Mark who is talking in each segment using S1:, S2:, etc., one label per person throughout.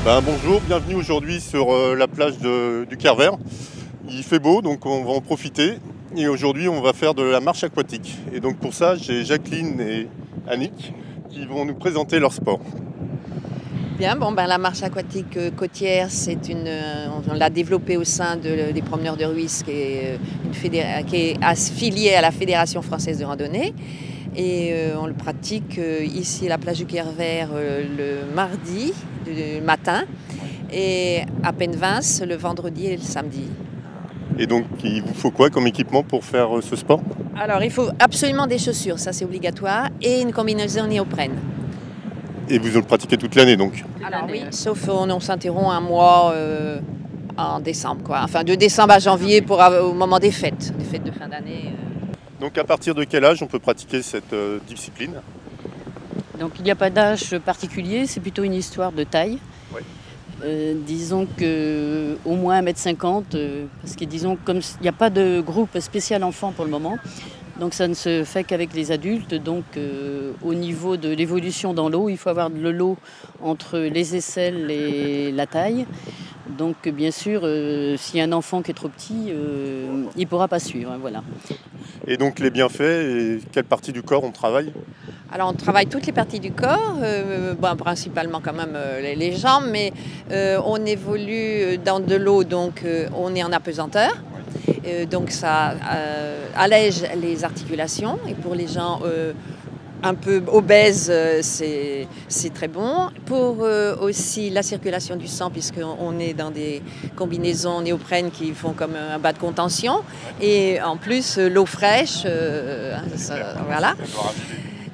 S1: Bonjour, bienvenue aujourd'hui sur la plage du Quart-Vert. Il fait beau, donc on va en profiter. Et aujourd'hui, on va faire de la marche aquatique. Et donc pour ça, j'ai Jacqueline et Annick qui vont nous présenter leur sport.
S2: Bien, la marche aquatique côtière, on l'a développée au sein des promeneurs de Ruisse, qui est affiliée à la Fédération française de randonnée. Et on le pratique ici à la plage du Quart-Vert le mardi matin et à Penvins le vendredi et le samedi.
S1: Et donc, il vous faut quoi comme équipement pour faire ce sport?
S2: Alors, il faut absolument des chaussures, ça c'est obligatoire, et une combinaison néoprène.
S1: Et vous le pratiquez toute l'année donc?
S2: Alors oui, sauf on s'interrompt un mois en décembre, quoi. Enfin, de décembre à janvier au moment des fêtes de fin d'année.
S1: Donc à partir de quel âge on peut pratiquer cette discipline?
S3: Donc il n'y a pas d'âge particulier, c'est plutôt une histoire de taille.
S1: Oui.
S3: Disons qu'au moins 1,50 m, parce que disons comme il n'y a pas de groupe spécial enfant pour le moment, donc ça ne se fait qu'avec les adultes. Donc au niveau de l'évolution dans l'eau, il faut avoir le lot entre les aisselles et la taille. Donc bien sûr, s'il y a un enfant qui est trop petit, il ne pourra pas suivre, voilà.
S1: Et donc les bienfaits, et quelle partie du corps on travaille?
S2: Alors on travaille toutes les parties du corps, principalement quand même les jambes, mais on évolue dans de l'eau, donc on est en apesanteur. Donc ça allège les articulations, et pour les gens un peu obèses, c'est très bon. Pour aussi la circulation du sang, puisqu'on est dans des combinaisons néoprènes qui font comme un bas de contention. Et en plus, l'eau fraîche, voilà.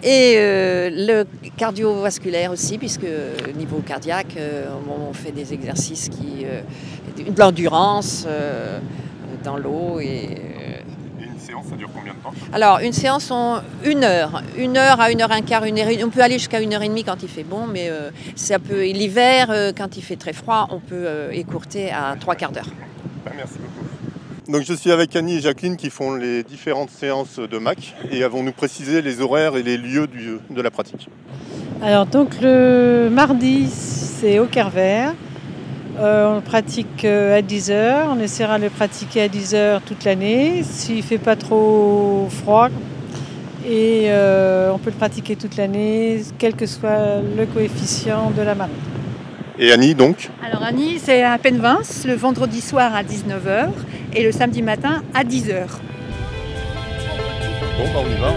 S2: Et le cardiovasculaire aussi, puisque au niveau cardiaque, on fait des exercices de l'endurance dans l'eau.
S1: Une séance, ça dure combien de temps?
S2: Alors, une séance, 1 heure. 1 heure à 1 heure un quart, 1 heure. On peut aller jusqu'à 1h30 quand il fait bon, mais l'hiver, quand il fait très froid, on peut écourter à 3/4 d'heure.
S1: Merci beaucoup. Donc je suis avec Annie et Jacqueline qui font les différentes séances de MAC et elles vont nous préciser les horaires et les lieux de la pratique.
S4: Alors donc le mardi, c'est au Quart-Vert. On le pratique à 10 h. On essaiera de le pratiquer à 10 h toute l'année, s'il ne fait pas trop froid. Et on peut le pratiquer toute l'année, quel que soit le coefficient de la marée.
S1: Et Annie donc?
S5: Alors Annie, c'est à Penvins, le vendredi soir à 19 h et le samedi matin à 10 h.
S1: Bon, on y va.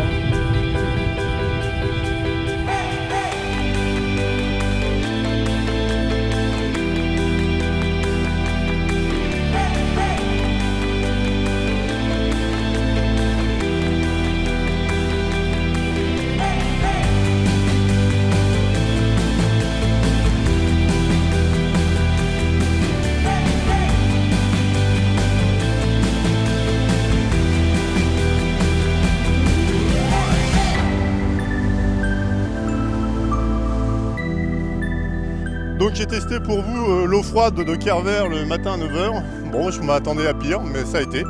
S1: Donc j'ai testé pour vous l'eau froide de Quart-Vert le matin à 9 h. Bon, je m'attendais à pire, mais ça a été.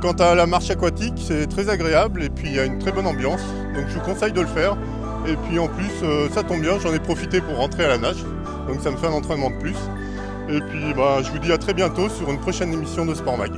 S1: Quant à la marche aquatique, c'est très agréable et puis il y a une très bonne ambiance. Donc je vous conseille de le faire. Et puis en plus, ça tombe bien, j'en ai profité pour rentrer à la nage. Donc ça me fait un entraînement de plus. Et puis je vous dis à très bientôt sur une prochaine émission de Sport Mag.